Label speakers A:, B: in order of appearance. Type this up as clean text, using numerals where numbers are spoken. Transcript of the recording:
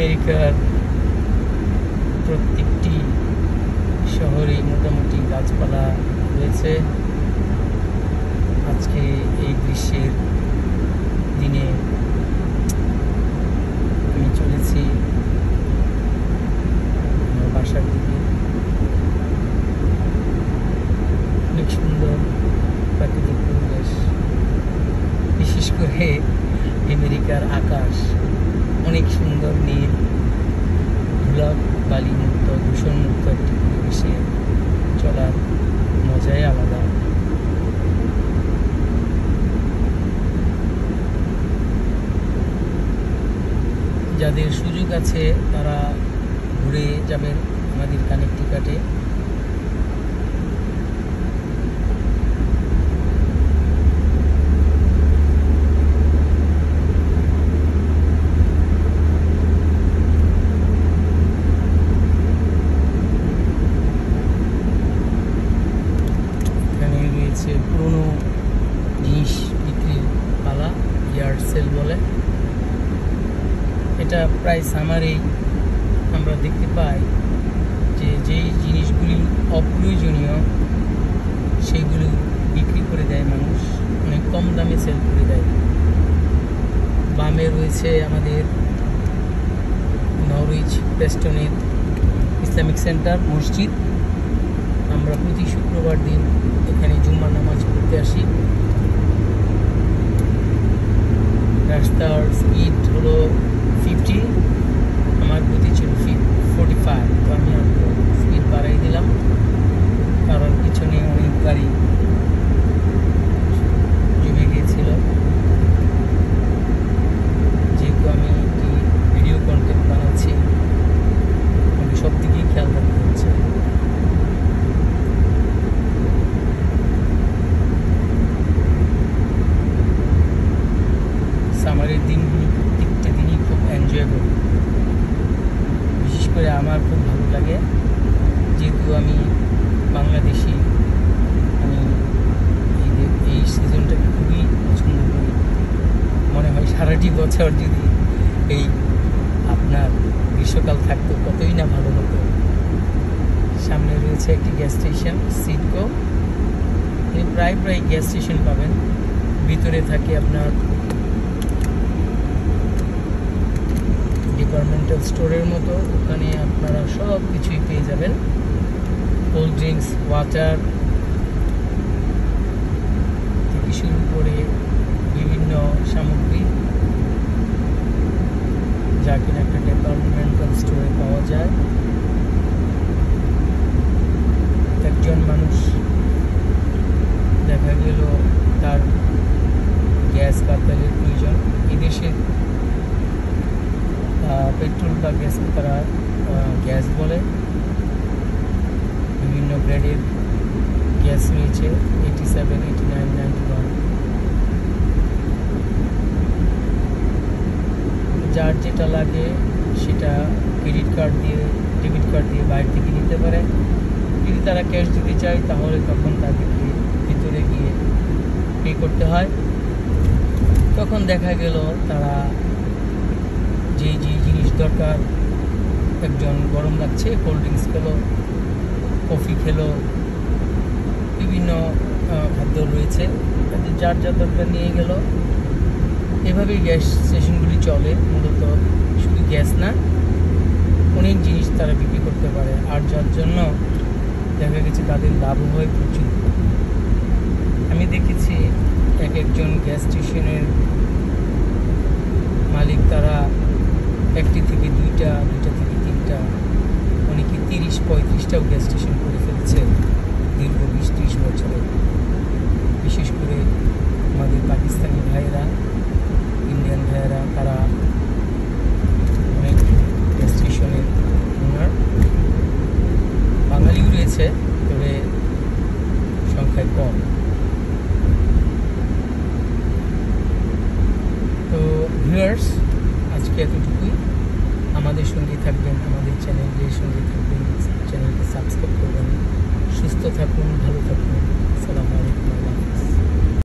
A: আমেরিকার প্রত্যেকটি শহরে মোটামুটি গাছপালা রয়েছে। আজকে এই গ্রীষ্মের দিনে আমি চলেছি আমার বাসার দিকে। অনেক সুন্দর প্রাকৃতিক পরিবেশ, বিশেষ করে আমেরিকার আকাশ অনেক সুন্দর নীল, ধুলা বালি মুক্ত, দূষণ মুক্ত একটি পরিবেশে চলার মজাই আলাদা। যাদের সুযোগ আছে তারা ঘুরে যাবেন আমাদের কানেকটিকাটে। পুরনো জিনিস বিক্রির পালা, ইয়ার্ড সেল বলে। এটা প্রায় সামারেই আমরা দেখতে পাই যে যেই জিনিসগুলি অপ্রয়োজনীয় সেইগুলো বিক্রি করে দেয় মানুষ, অনেক কম দামে সেল করে দেয়। বামে রয়েছে আমাদের নরউইচ প্রেস্টনের ইসলামিক সেন্টার মসজিদ। আমরা প্রতি শুক্রবার দিন এখানে জুম্মার নামাজ পড়তে আসি। রাস্তার স্পিড হলো 50, আমার গতি ছিল 45, তো আমি স্পিড বাড়াই দিলাম কারণ পিছনে অনেক গাড়ি জমে গিয়েছিল। যেহেতু আমি একটি ভিডিও কন্টেন্ট বানাচ্ছি, আমি সব দিকেই খেয়াল রাখতে হচ্ছে। সামারের দিনগুলো প্রত্যেকটা দিনই খুব এনজয়েবল। বিশেষ করে আমার খুব ভালো লাগে, যেহেতু আমি বাংলাদেশি, আমি এই সিজনটাকে খুবই পছন্দ করি। মনে হয় সারাটি বছর যদি এই আপনার গ্রীষ্মকাল থাকতো কতই না ভালো হতো। সামনে রয়েছে একটি গ্যাস স্টেশন সিডকো। আপনি প্রায় গ্যাস স্টেশন পাবেন। ভিতরে থাকে আপনার ডিপার্টমেন্টাল স্টোরের মতো, ওখানে আপনারা সব কিছুই পেয়ে যাবেন, কোল্ড ড্রিঙ্কস, ওয়াটার থেকে শুরু করে বিভিন্ন সামগ্রী যা কিনা একটা ডিপার্টমেন্টাল স্টোরে পাওয়া যায়। একজন মানুষ দেখা গেল তার গ্যাস বা তেলের প্রয়োজন। এদেশে পেট্রোল বা গ্যাস তারা গ্যাস বলে। বিভিন্ন গ্রেডের গ্যাস রয়েছে, 87, 89, 91। যার যেটা লাগে সেটা ক্রেডিট কার্ড দিয়ে, ডেবিট কার্ড দিয়ে বাইরে থেকে নিতে পারে। যদি তারা ক্যাশ দিতে চায় তাহলে তখন তাদেরকে ভিতরে গিয়ে পে করতে হয়। তখন দেখা গেল তারা যে জিনিস দরকার, একজন গরম লাগছে কোল্ড ড্রিঙ্কস খেলো, কফি খেলো, বিভিন্ন খাদ্য রয়েছে, যার যা দরকার নিয়ে গেল। এভাবেই গ্যাস স্টেশনগুলি চলে। মূলত শুধু গ্যাস না, অনেক জিনিস তারা বিক্রি করতে পারে, আর যার জন্য দেখা গেছে তাদের লাভ হয় প্রচুর। আমি দেখেছি একজন গ্যাস স্টেশনের মালিক তারা একটি থেকে দুইটা থেকে তিনটা, অনেকে 30-35টাও গ্যাস স্টেশন করে ফেলছে দীর্ঘ 20-30 বছরে। বিশেষ করে আমাদের পাকিস্তানি ভাইয়েরা, ইন্ডিয়ান ভাইয়েরা, তারা অনেক গ্যাস স্টেশনের ওনার। বাঙালিও রয়েছে, তবে সংখ্যায় কম। তো ভিউয়ার্স, আজকে এতটুকুই। আমাদের সঙ্গে থাকবেন, আমাদের চ্যানেলের সঙ্গে থাকবেন, চ্যানেলকে সাবস্ক্রাইব করবেন। সুস্থ থাকুন, ভালো থাকুন।